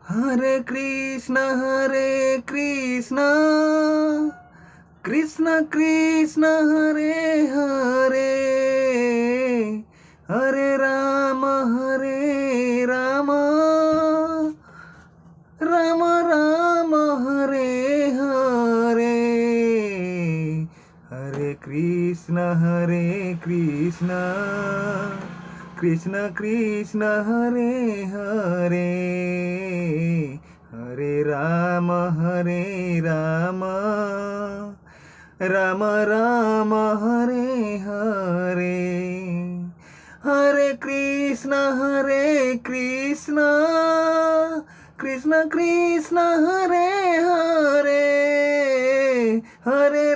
Hare Krishna, Krishna Krishna, Hare Hare, Hare Rama, Rama Rama, Hare Hare, Hare Krishna, Krishna Krishna, Hare Hare, Hare Rama, Rama Rama, Hare Hare, Hare Krishna, Krishna Krishna, Hare Hare, Hare